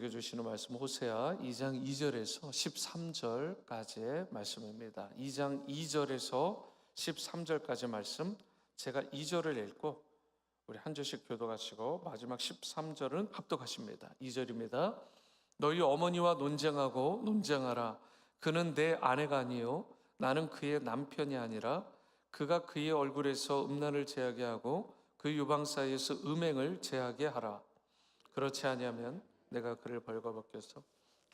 우리에게 주시는 말씀 호세아 2장 2절에서 13절까지의 말씀입니다. 2장 2절에서 13절까지 말씀, 제가 2절을 읽고 우리 한 절씩 교독하시고 마지막 13절은 합독하십니다. 2절입니다. 너희 어머니와 논쟁하고 논쟁하라. 그는 내 아내가 아니요 나는 그의 남편이 아니라 그가 그의 얼굴에서 음란을 제하게 하고 그 유방 사이에서 음행을 제하게 하라. 그렇지 아니하면 내가 그를 벌거벗겨서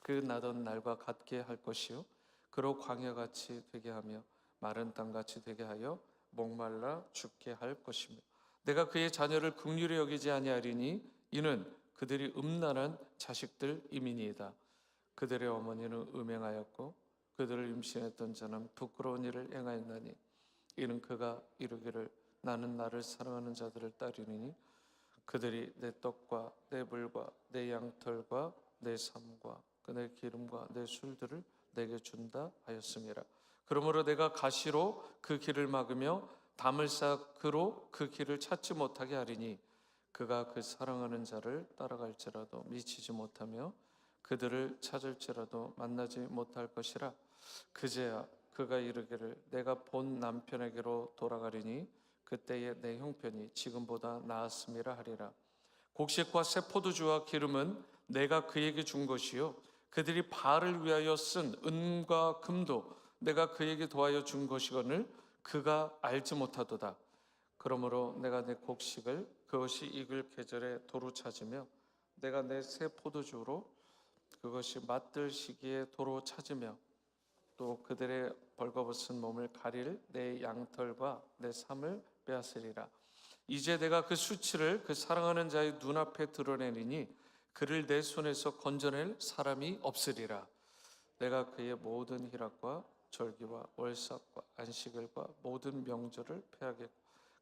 그 나던 날과 같게 할 것이요 그로 광야같이 되게 하며 마른 땅같이 되게 하여 목말라 죽게 할 것이며 내가 그의 자녀를 긍휼히 여기지 아니하리니 이는 그들이 음란한 자식들임이니이다. 그들의 어머니는 음행하였고 그들을 임신했던 자는 부끄러운 일을 행하였나니 이는 그가 이르기를 나는 나를 사랑하는 자들을 따르니 그들이 내 떡과 내 물과 내 양털과 내 삶과 내 기름과 내 술들을 내게 준다 하였음이라. 그러므로 내가 가시로 그 길을 막으며 담을 쌓아 그로 그 길을 찾지 못하게 하리니 그가 그 사랑하는 자를 따라갈지라도 미치지 못하며 그들을 찾을지라도 만나지 못할 것이라. 그제야 그가 이르기를 내가 본 남편에게로 돌아가리니 그때의 내 형편이 지금보다 나았음이라 하리라. 곡식과 새 포도주와 기름은 내가 그에게 준 것이요 그들이 바알을 위하여 쓴 은과 금도 내가 그에게 도하여 준 것이거늘 그가 알지 못하도다. 그러므로 내가 내 곡식을 그것이 익을 계절에 도로 찾으며 내가 내 새 포도주로 그것이 맛들 시기에 도로 찾으며 또 그들의 벌거벗은 몸을 가릴 내 양털과 내 삶을 빼앗으리라. 이제 내가 그 수치를 그 사랑하는 자의 눈앞에 드러내리니 그를 내 손에서 건져낼 사람이 없으리라. 내가 그의 모든 희락과 절기와 월삭과 안식일과 모든 명절을 폐하겠고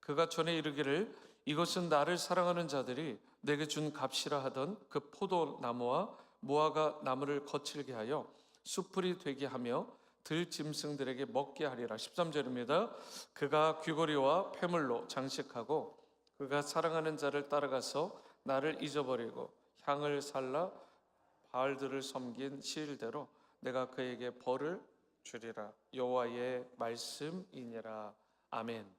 그가 전에 이르기를 이것은 나를 사랑하는 자들이 내게 준 값이라 하던 그 포도나무와 무화과 나무를 거칠게 하여 수풀이 되게 하며 들짐승들에게 먹게 하리라. 13절입니다. 그가 귀고리와 폐물로 장식하고 그가 사랑하는 자를 따라가서 나를 잊어버리고 향을 살라 바알들을 섬긴 시일대로 내가 그에게 벌을 주리라. 여호와의 말씀이니라. 아멘.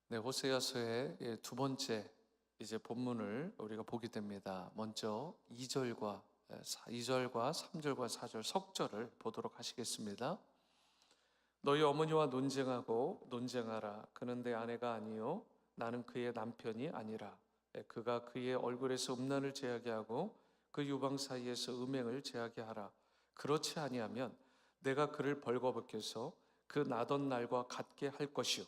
네, 호세아서의 두 번째 이제 본문을 우리가 보게 됩니다. 먼저 2절과 3절과 4절 석절을 보도록 하시겠습니다. 너희 어머니와 논쟁하고 논쟁하라. 그는 내 아내가 아니요 나는 그의 남편이 아니라 그가 그의 얼굴에서 음란을 제하게 하고 그 유방 사이에서 음행을 제하게 하라. 그렇지 아니하면 내가 그를 벌거벗겨서 그 나던 날과 같게 할 것이요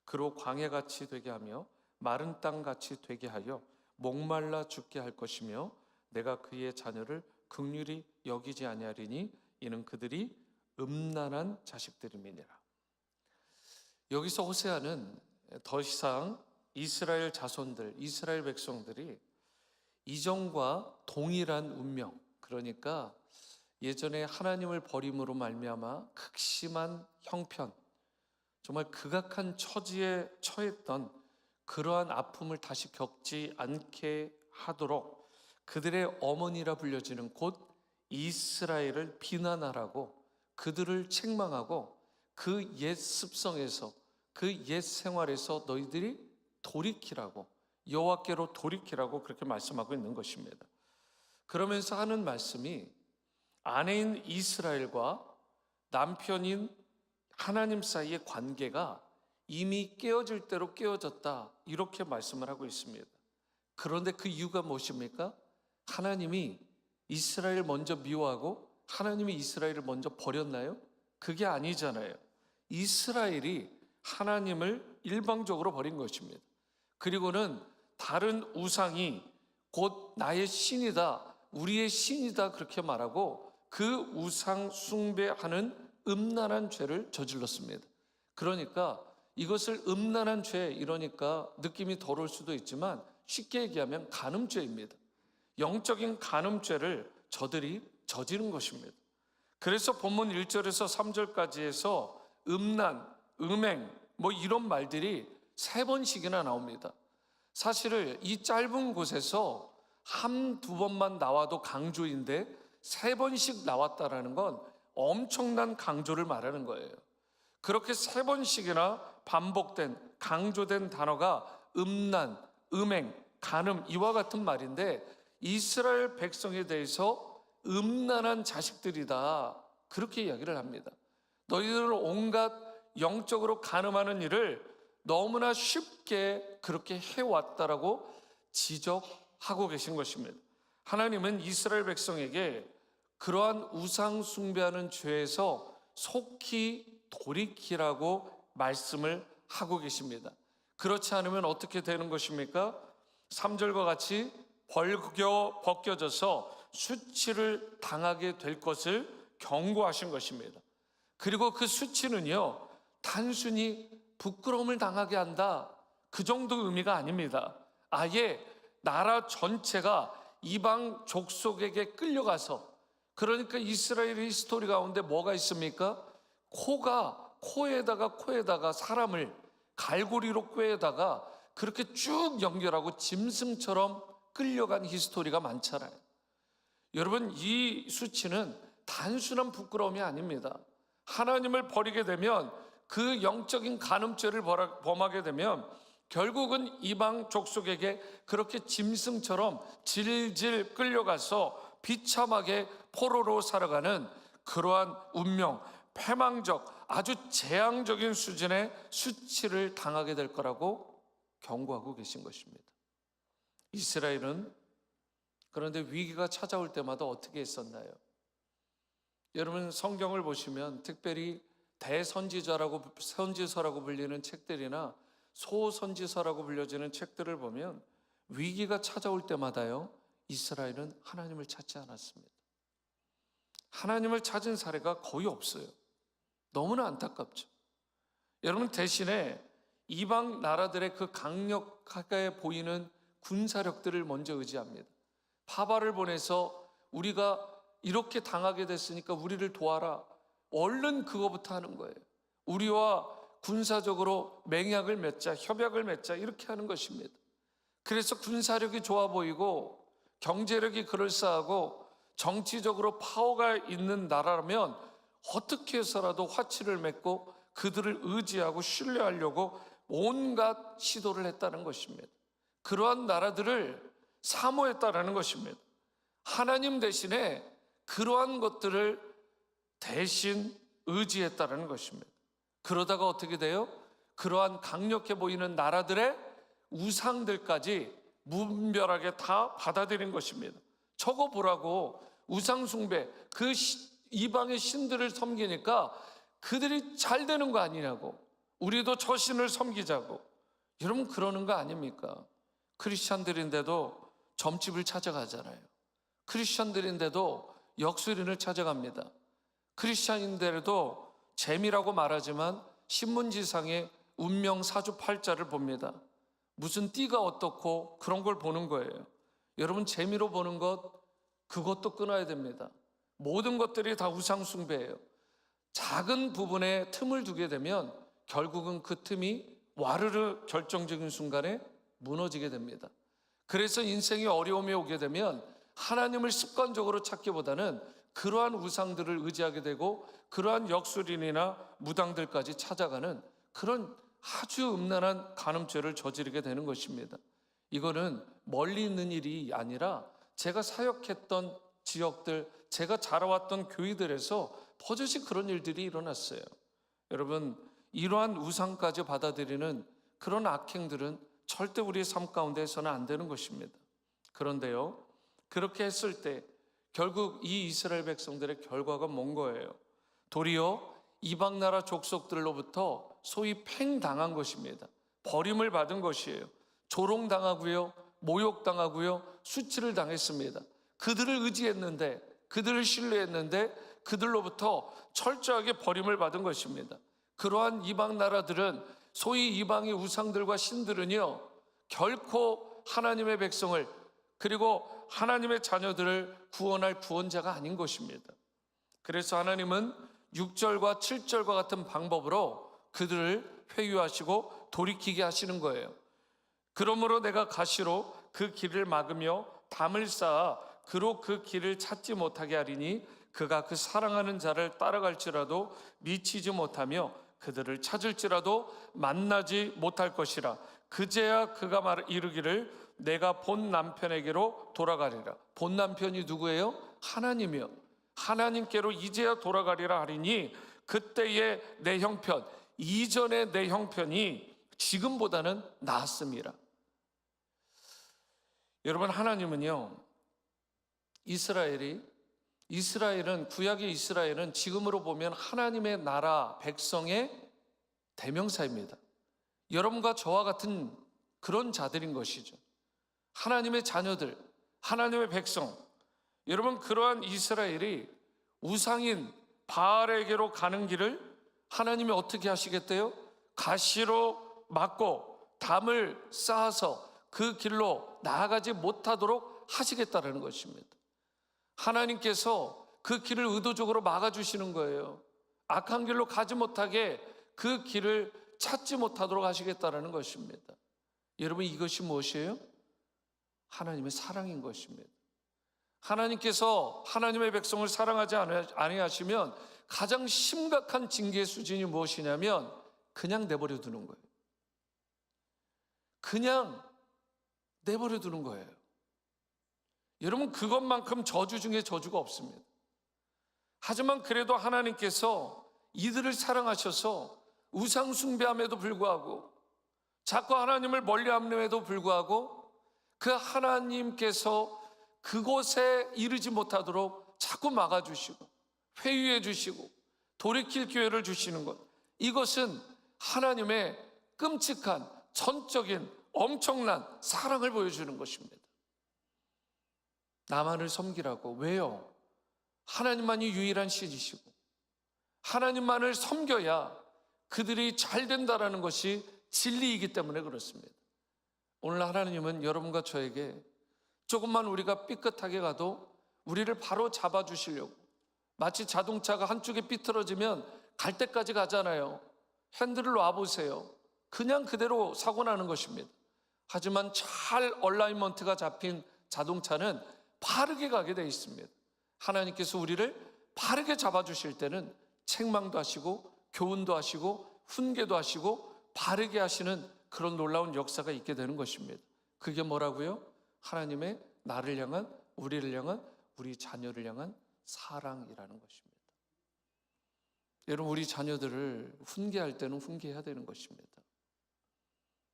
그로 광야같이 되게 하며 마른 땅같이 되게 하여 목말라 죽게 할 것이며 내가 그의 자녀를 긍휼히 여기지 아니하리니 이는 그들이 음란한 자식들임이니라. 여기서 호세아는 더 이상 이스라엘 자손들, 이스라엘 백성들이 이전과 동일한 운명, 그러니까 예전에 하나님을 버림으로 말미암아 극심한 형편, 정말 극악한 처지에 처했던 그러한 아픔을 다시 겪지 않게 하도록 그들의 어머니라 불려지는 곧 이스라엘을 비난하라고 그들을 책망하고 그 옛 습성에서 그 옛 생활에서 너희들이 돌이키라고 여호와께로 돌이키라고 그렇게 말씀하고 있는 것입니다. 그러면서 하는 말씀이 아내인 이스라엘과 남편인 하나님 사이의 관계가 이미 깨어질 대로 깨어졌다 이렇게 말씀을 하고 있습니다. 그런데 그 이유가 무엇입니까? 하나님이 이스라엘을 먼저 미워하고 하나님이 이스라엘을 먼저 버렸나요? 그게 아니잖아요. 이스라엘이 하나님을 일방적으로 버린 것입니다. 그리고는 다른 우상이 곧 나의 신이다, 우리의 신이다 그렇게 말하고 그 우상 숭배하는 음란한 죄를 저질렀습니다. 그러니까 이것을 음란한 죄 이러니까 느낌이 더러울 수도 있지만 쉽게 얘기하면 간음죄입니다. 영적인 간음죄를 저들이 저지른 것입니다. 그래서 본문 1절에서 3절까지 해서 음란, 음행 뭐 이런 말들이 3번씩이나 나옵니다. 사실은 이 짧은 곳에서 한두 번만 나와도 강조인데 3번씩 나왔다라는 건 엄청난 강조를 말하는 거예요. 그렇게 3번씩이나 반복된 강조된 단어가 음란, 음행, 간음 이와 같은 말인데 이스라엘 백성에 대해서 음란한 자식들이다 그렇게 이야기를 합니다. 너희들은 온갖 영적으로 간음하는 일을 너무나 쉽게 그렇게 해왔다라고 지적하고 계신 것입니다. 하나님은 이스라엘 백성에게 그러한 우상 숭배하는 죄에서 속히 돌이키라고 말씀을 하고 계십니다. 그렇지 않으면 어떻게 되는 것입니까? 3절과 같이 벗겨져서 수치를 당하게 될 것을 경고하신 것입니다. 그리고 그 수치는요, 단순히 부끄러움을 당하게 한다 그 정도 의미가 아닙니다. 아예 나라 전체가 이방 족속에게 끌려가서, 그러니까 이스라엘의 스토리 가운데 뭐가 있습니까? 코에다가 사람을 갈고리로 꿰다가 그렇게 쭉 연결하고 짐승처럼 끌려간 히스토리가 많잖아요. 여러분, 이 수치는 단순한 부끄러움이 아닙니다. 하나님을 버리게 되면, 그 영적인 간음죄를 범하게 되면 결국은 이방 족속에게 그렇게 짐승처럼 질질 끌려가서 비참하게 포로로 살아가는 그러한 운명, 패망적, 아주 재앙적인 수준의 수치를 당하게 될 거라고 경고하고 계신 것입니다. 이스라엘은 그런데 위기가 찾아올 때마다 어떻게 했었나요? 여러분, 성경을 보시면 특별히 선지서라고 불리는 책들이나 소선지서라고 불려지는 책들을 보면 위기가 찾아올 때마다요, 이스라엘은 하나님을 찾지 않았습니다. 하나님을 찾은 사례가 거의 없어요. 너무나 안타깝죠. 여러분, 대신에 이방 나라들의 그 강력하게 보이는 군사력들을 먼저 의지합니다. 바발을 보내서 우리가 이렇게 당하게 됐으니까 우리를 도와라. 얼른 그거부터 하는 거예요. 우리와 군사적으로 맹약을 맺자, 협약을 맺자, 이렇게 하는 것입니다. 그래서 군사력이 좋아 보이고 경제력이 그럴싸하고 정치적으로 파워가 있는 나라라면 어떻게 해서라도 화치를 맺고 그들을 의지하고 신뢰하려고 온갖 시도를 했다는 것입니다. 그러한 나라들을 사모했다라는 것입니다. 하나님 대신에 그러한 것들을 대신 의지했다라는 것입니다. 그러다가 어떻게 돼요? 그러한 강력해 보이는 나라들의 우상들까지 무분별하게 다 받아들인 것입니다. 저거 보라고, 우상 숭배, 그 이방의 신들을 섬기니까 그들이 잘 되는 거 아니냐고, 우리도 저 신을 섬기자고. 여러분, 그러는 거 아닙니까? 크리스찬들인데도 점집을 찾아가잖아요. 크리스찬들인데도 역술인을 찾아갑니다. 크리스찬인데도 재미라고 말하지만 신문지상에 운명 사주팔자를 봅니다. 무슨 띠가 어떻고 그런 걸 보는 거예요. 여러분, 재미로 보는 것, 그것도 끊어야 됩니다. 모든 것들이 다 우상숭배예요. 작은 부분에 틈을 두게 되면 결국은 그 틈이 와르르 결정적인 순간에 무너지게 됩니다. 그래서 인생이 어려움이 오게 되면 하나님을 습관적으로 찾기보다는 그러한 우상들을 의지하게 되고 그러한 역술인이나 무당들까지 찾아가는 그런 아주 음란한 간음죄를 저지르게 되는 것입니다. 이거는 멀리 있는 일이 아니라 제가 사역했던 지역들, 제가 자라왔던 교회들에서 버젓이 그런 일들이 일어났어요. 여러분, 이러한 우상까지 받아들이는 그런 악행들은 절대 우리의 삶 가운데서는 안 되는 것입니다. 그런데요, 그렇게 했을 때 결국 이 이스라엘 백성들의 결과가 뭔 거예요? 도리어 이방 나라 족속들로부터 소위 팽당한 것입니다. 버림을 받은 것이에요. 조롱당하고요, 모욕당하고요, 수치를 당했습니다. 그들을 의지했는데, 그들을 신뢰했는데 그들로부터 철저하게 버림을 받은 것입니다. 그러한 이방 나라들은, 소위 이방의 우상들과 신들은요, 결코 하나님의 백성을, 그리고 하나님의 자녀들을 구원할 구원자가 아닌 것입니다. 그래서 하나님은 6절과 7절과 같은 방법으로 그들을 회유하시고 돌이키게 하시는 거예요. 그러므로 내가 가시로 그 길을 막으며 담을 쌓아 그로 그 길을 찾지 못하게 하리니 그가 그 사랑하는 자를 따라갈지라도 미치지 못하며 그들을 찾을지라도 만나지 못할 것이라. 그제야 그가 이르기를 내가 본 남편에게로 돌아가리라. 본 남편이 누구예요? 하나님이요. 하나님께로 이제야 돌아가리라 하리니 그때의 내 형편, 이전의 내 형편이 지금보다는 나았습니다. 여러분, 하나님은요, 이스라엘은 구약의 이스라엘은 지금으로 보면 하나님의 나라 백성의 대명사입니다. 여러분과 저와 같은 그런 자들인 것이죠. 하나님의 자녀들, 하나님의 백성. 여러분, 그러한 이스라엘이 우상인 바알에게로 가는 길을 하나님이 어떻게 하시겠대요? 가시로 막고 담을 쌓아서 그 길로 나아가지 못하도록 하시겠다라는 것입니다. 하나님께서 그 길을 의도적으로 막아주시는 거예요. 악한 길로 가지 못하게 그 길을 찾지 못하도록 하시겠다라는 것입니다. 여러분, 이것이 무엇이에요? 하나님의 사랑인 것입니다. 하나님께서 하나님의 백성을 사랑하지 아니하시면 가장 심각한 징계의 수준이 무엇이냐면 그냥 내버려 두는 거예요. 그냥 내버려 두는 거예요. 여러분, 그것만큼 저주 중에 저주가 없습니다. 하지만 그래도 하나님께서 이들을 사랑하셔서 우상 숭배함에도 불구하고 자꾸 하나님을 멀리함에도 불구하고 그 하나님께서 그곳에 이르지 못하도록 자꾸 막아주시고 회유해 주시고 돌이킬 기회를 주시는 것, 이것은 하나님의 끔찍한 전적인 엄청난 사랑을 보여주는 것입니다. 나만을 섬기라고. 왜요? 하나님만이 유일한 신이시고 하나님만을 섬겨야 그들이 잘 된다라는 것이 진리이기 때문에 그렇습니다. 오늘 하나님은 여러분과 저에게 조금만 우리가 삐끗하게 가도 우리를 바로 잡아주시려고, 마치 자동차가 한쪽에 삐뚤어지면 갈 때까지 가잖아요. 핸들을 놔보세요. 그냥 그대로 사고 나는 것입니다. 하지만 잘 얼라이먼트가 잡힌 자동차는 바르게 가게 되어 있습니다. 하나님께서 우리를 바르게 잡아주실 때는 책망도 하시고 교훈도 하시고 훈계도 하시고 바르게 하시는 그런 놀라운 역사가 있게 되는 것입니다. 그게 뭐라고요? 하나님의 나를 향한, 우리를 향한, 우리 자녀를 향한 사랑이라는 것입니다. 여러분, 우리 자녀들을 훈계할 때는 훈계해야 되는 것입니다.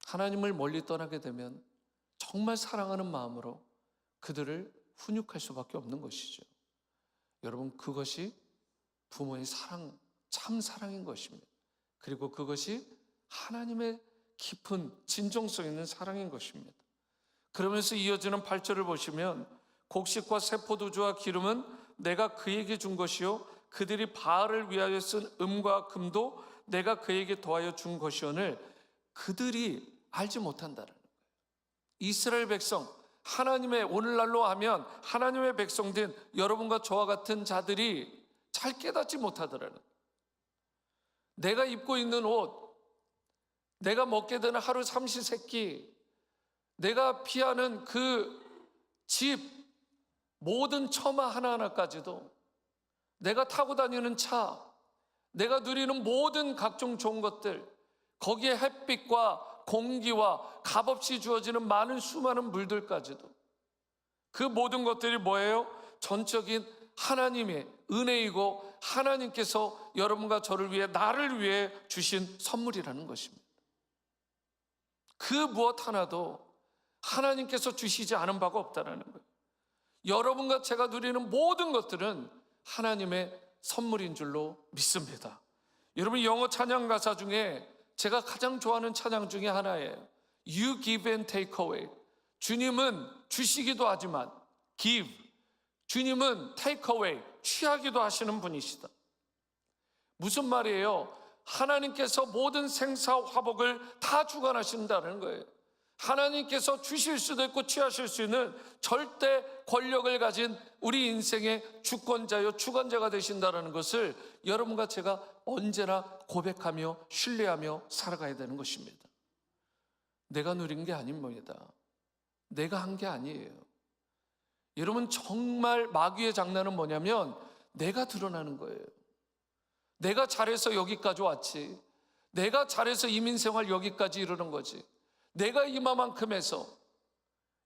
하나님을 멀리 떠나게 되면 정말 사랑하는 마음으로 그들을 훈육할 수밖에 없는 것이죠. 여러분, 그것이 부모의 사랑, 참 사랑인 것입니다. 그리고 그것이 하나님의 깊은 진정성 있는 사랑인 것입니다. 그러면서 이어지는 8절을 보시면 곡식과 새 포도주와 기름은 내가 그에게 준 것이요 그들이 바알을 위하여 쓴 음과 금도 내가 그에게 더하여 준 것이오늘 그들이 알지 못한다는 거예요. 이스라엘 백성, 하나님의, 오늘날로 하면 하나님의 백성된 여러분과 저와 같은 자들이 잘 깨닫지 못하더라는 거예요. 내가 입고 있는 옷, 내가 먹게 되는 하루 삼시세끼, 내가 피하는 그 집, 모든 처마 하나하나까지도, 내가 타고 다니는 차, 내가 누리는 모든 각종 좋은 것들, 거기에 햇빛과 공기와 값없이 주어지는 많은 수많은 물들까지도, 그 모든 것들이 뭐예요? 전적인 하나님의 은혜이고 하나님께서 여러분과 저를 위해, 나를 위해 주신 선물이라는 것입니다. 그 무엇 하나도 하나님께서 주시지 않은 바가 없다는 거예요. 여러분과 제가 누리는 모든 것들은 하나님의 선물인 줄로 믿습니다. 여러분, 영어 찬양 가사 중에 제가 가장 좋아하는 찬양 중에 하나예요. You give and take away. 주님은 주시기도 하지만 give, 주님은 take away, 취하기도 하시는 분이시다. 무슨 말이에요? 하나님께서 모든 생사 화복을 다 주관하신다는 거예요. 하나님께서 주실 수도 있고 취하실 수 있는 절대 권력을 가진 우리 인생의 주권자요 주관자가 되신다는 것을 여러분과 제가 언제나 고백하며 신뢰하며 살아가야 되는 것입니다. 내가 누린 게 아닙니다. 내가 한 게 아니에요. 여러분, 정말 마귀의 장난은 뭐냐면 내가 드러나는 거예요. 내가 잘해서 여기까지 왔지, 내가 잘해서 이민생활 여기까지 이르는 거지, 내가 이마만큼 해서.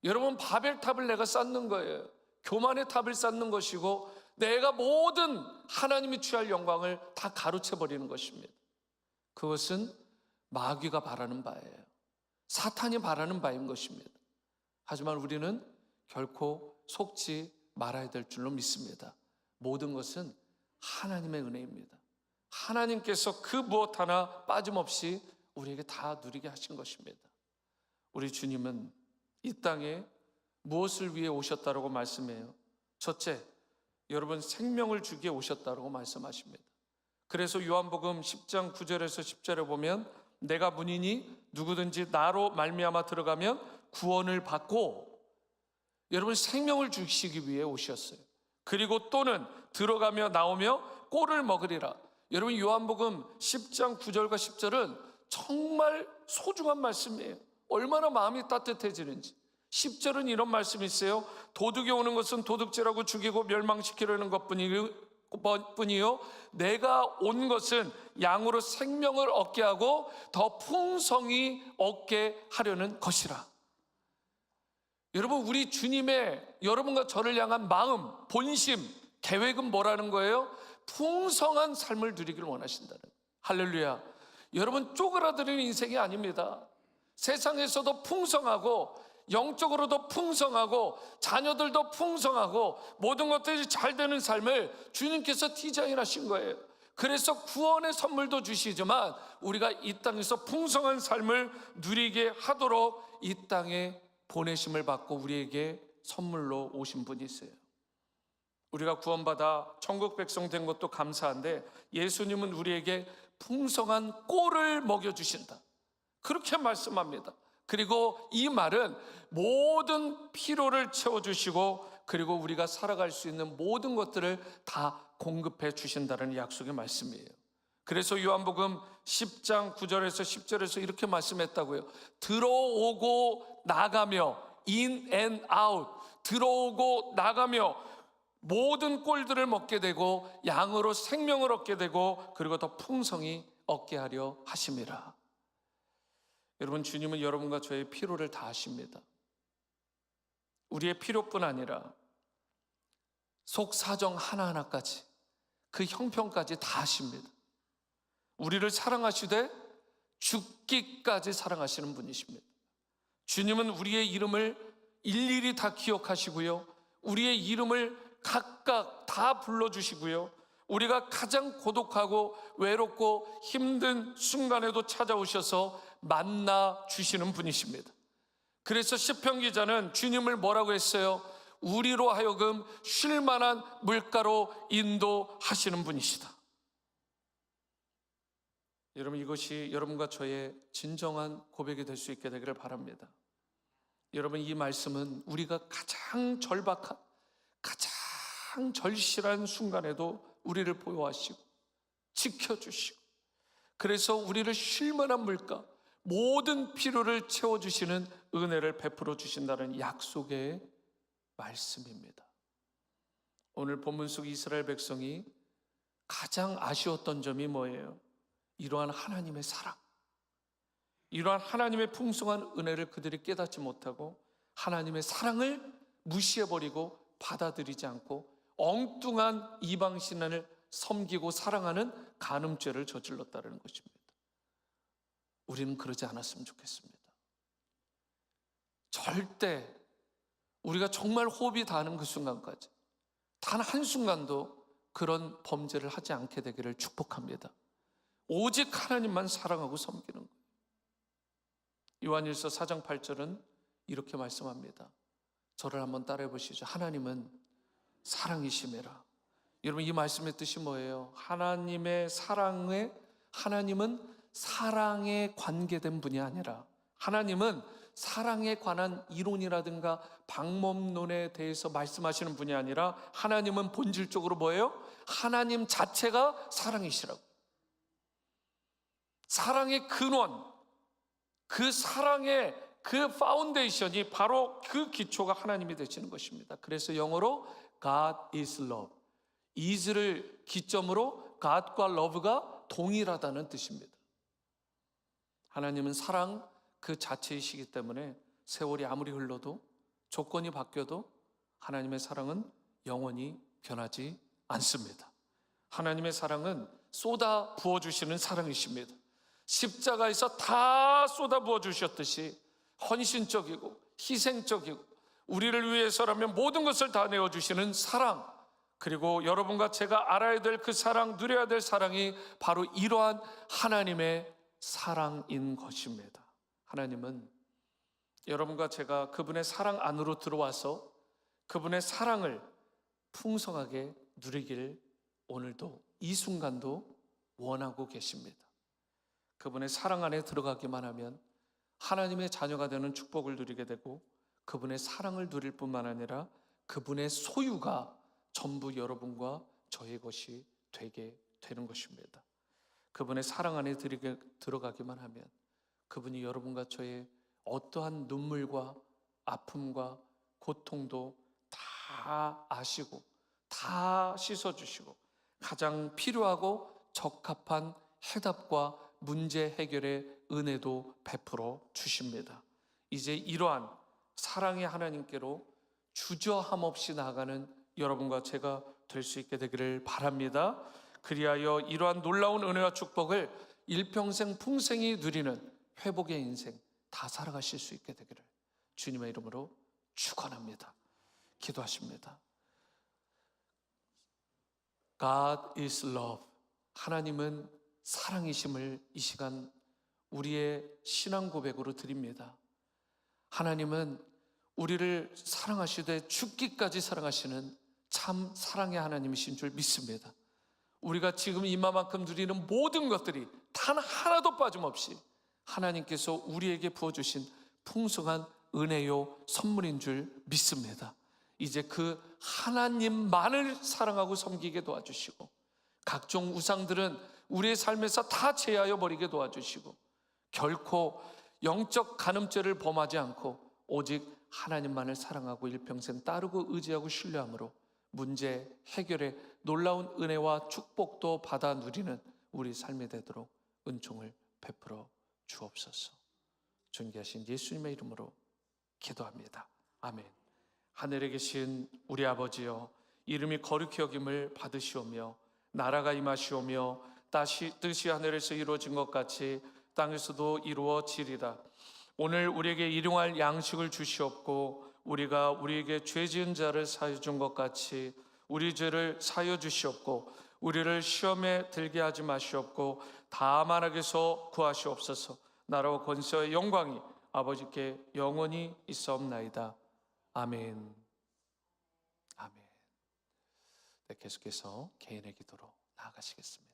여러분, 바벨탑을 내가 쌓는 거예요. 교만의 탑을 쌓는 것이고, 내가 모든 하나님이 취할 영광을 다 가로채버리는 것입니다. 그것은 마귀가 바라는 바예요. 사탄이 바라는 바인 것입니다. 하지만 우리는 결코 속지 말아야 될 줄로 믿습니다. 모든 것은 하나님의 은혜입니다. 하나님께서 그 무엇 하나 빠짐없이 우리에게 다 누리게 하신 것입니다. 우리 주님은 이 땅에 무엇을 위해 오셨다고 말씀해요? 첫째, 여러분, 생명을 주기에 오셨다고 말씀하십니다. 그래서 요한복음 10장 9절에서 10절에 보면 내가 문이니 누구든지 나로 말미암아 들어가면 구원을 받고, 여러분, 생명을 주시기 위해 오셨어요. 그리고 또는 들어가며 나오며 꼴을 먹으리라. 여러분, 요한복음 10장 9절과 10절은 정말 소중한 말씀이에요. 얼마나 마음이 따뜻해지는지. 10절은 이런 말씀이 있어요. 도둑이 오는 것은 도둑질하고 죽이고 멸망시키려는 것뿐이요, 내가 온 것은 양으로 생명을 얻게 하고 더 풍성히 얻게 하려는 것이라. 여러분, 우리 주님의 여러분과 저를 향한 마음, 본심, 계획은 뭐라는 거예요? 풍성한 삶을 누리기를 원하신다는 거예요. 할렐루야. 여러분, 쪼그라드는 인생이 아닙니다. 세상에서도 풍성하고 영적으로도 풍성하고 자녀들도 풍성하고 모든 것들이 잘 되는 삶을 주님께서 디자인하신 거예요. 그래서 구원의 선물도 주시지만 우리가 이 땅에서 풍성한 삶을 누리게 하도록 이 땅에 보내심을 받고 우리에게 선물로 오신 분이 있어요. 우리가 구원받아 천국 백성 된 것도 감사한데, 예수님은 우리에게 풍성한 꼴을 먹여주신다, 그렇게 말씀합니다. 그리고 이 말은 모든 필요를 채워주시고, 그리고 우리가 살아갈 수 있는 모든 것들을 다 공급해 주신다는 약속의 말씀이에요. 그래서 요한복음 10장 9절에서 10절에서 이렇게 말씀했다고요. 들어오고 나가며, in and out, 들어오고 나가며 모든 꼴들을 먹게 되고 양으로 생명을 얻게 되고 그리고 더 풍성히 얻게 하려 하심이라. 여러분, 주님은 여러분과 저의 필요를 다 아십니다. 우리의 필요뿐 아니라 속 사정 하나하나까지, 그 형편까지 다 아십니다. 우리를 사랑하시되 죽기까지 사랑하시는 분이십니다. 주님은 우리의 이름을 일일이 다 기억하시고요, 우리의 이름을 각각 다 불러주시고요, 우리가 가장 고독하고 외롭고 힘든 순간에도 찾아오셔서 만나 주시는 분이십니다. 그래서 시편 기자는 주님을 뭐라고 했어요? 우리로 하여금 쉴만한 물가로 인도하시는 분이시다. 여러분, 이것이 여러분과 저의 진정한 고백이 될 수 있게 되기를 바랍니다. 여러분, 이 말씀은 우리가 가장 절박한, 가장 절실한 순간에도 우리를 보호하시고 지켜주시고, 그래서 우리를 쉴만한 물가, 모든 필요를 채워주시는 은혜를 베풀어 주신다는 약속의 말씀입니다. 오늘 본문 속 이스라엘 백성이 가장 아쉬웠던 점이 뭐예요? 이러한 하나님의 사랑, 이러한 하나님의 풍성한 은혜를 그들이 깨닫지 못하고 하나님의 사랑을 무시해버리고 받아들이지 않고 엉뚱한 이방신을 섬기고 사랑하는 간음죄를 저질렀다는 것입니다. 우리는 그러지 않았으면 좋겠습니다. 절대 우리가 정말 호흡이 닿는 그 순간까지 단 한순간도 그런 범죄를 하지 않게 되기를 축복합니다. 오직 하나님만 사랑하고 섬기는 거예요. 요한일서 4장 8절은 이렇게 말씀합니다. 저를 한번 따라해 보시죠. 하나님은 사랑이심이라. 여러분, 이 말씀의 뜻이 뭐예요? 하나님의 사랑에, 하나님은 사랑에 관계된 분이 아니라, 하나님은 사랑에 관한 이론이라든가 방법론에 대해서 말씀하시는 분이 아니라, 하나님은 본질적으로 뭐예요? 하나님 자체가 사랑이시라고. 사랑의 근원, 그 사랑의 그 파운데이션이 바로 그 기초가 하나님이 되시는 것입니다. 그래서 영어로 God is love. is를 기점으로 God과 love가 동일하다는 뜻입니다. 하나님은 사랑 그 자체이시기 때문에 세월이 아무리 흘러도 조건이 바뀌어도 하나님의 사랑은 영원히 변하지 않습니다. 하나님의 사랑은 쏟아 부어주시는 사랑이십니다. 십자가에서 다 쏟아 부어주셨듯이 헌신적이고 희생적이고 우리를 위해서라면 모든 것을 다 내어주시는 사랑, 그리고 여러분과 제가 알아야 될 그 사랑, 누려야 될 사랑이 바로 이러한 하나님의 사랑인 것입니다. 하나님은 여러분과 제가 그분의 사랑 안으로 들어와서 그분의 사랑을 풍성하게 누리길 오늘도 이 순간도 원하고 계십니다. 그분의 사랑 안에 들어가기만 하면 하나님의 자녀가 되는 축복을 누리게 되고 그분의 사랑을 누릴 뿐만 아니라 그분의 소유가 전부 여러분과 저의 것이 되게 되는 것입니다. 그분의 사랑 안에 들어가기만 하면 그분이 여러분과 저의 어떠한 눈물과 아픔과 고통도 다 아시고 다 씻어주시고 가장 필요하고 적합한 해답과 문제 해결의 은혜도 베풀어 주십니다. 이제 이러한 사랑의 하나님께로 주저함 없이 나아가는 여러분과 제가 될 수 있게 되기를 바랍니다. 그리하여 이러한 놀라운 은혜와 축복을 일평생 풍성히 누리는 회복의 인생 다 살아가실 수 있게 되기를 주님의 이름으로 축원합니다. 기도하십니다. God is love. 하나님은 사랑이심을 이 시간 우리의 신앙 고백으로 드립니다. 하나님은 우리를 사랑하시되 죽기까지 사랑하시는 참 사랑의 하나님이신 줄 믿습니다. 우리가 지금 이마만큼 누리는 모든 것들이 단 하나도 빠짐없이 하나님께서 우리에게 부어주신 풍성한 은혜요 선물인 줄 믿습니다. 이제 그 하나님만을 사랑하고 섬기게 도와주시고 각종 우상들은 우리의 삶에서 다 제하여 버리게 도와주시고 결코 영적 간음죄를 범하지 않고 오직 하나님만을 사랑하고 일평생 따르고 의지하고 신뢰함으로 문제 해결에 놀라운 은혜와 축복도 받아 누리는 우리 삶이 되도록 은총을 베풀어 주옵소서. 존귀하신 예수님의 이름으로 기도합니다. 아멘. 하늘에 계신 우리 아버지여, 이름이 거룩히 여김을 받으시오며 나라가 임하시오며 뜻이 하늘에서 이루어진 것 같이 땅에서도 이루어지리다. 오늘 우리에게 일용할 양식을 주시옵고 우리가 우리에게 죄 지은 자를 사하여 준 것 같이 우리 죄를 사하여 주시옵고 우리를 시험에 들게 하지 마시옵고 다만 악에서 구하시옵소서. 나라와 권세와 영광이 아버지께 영원히 있사옵나이다. 아멘. 아멘. 네, 계속해서 개인의 기도로 나아가시겠습니다.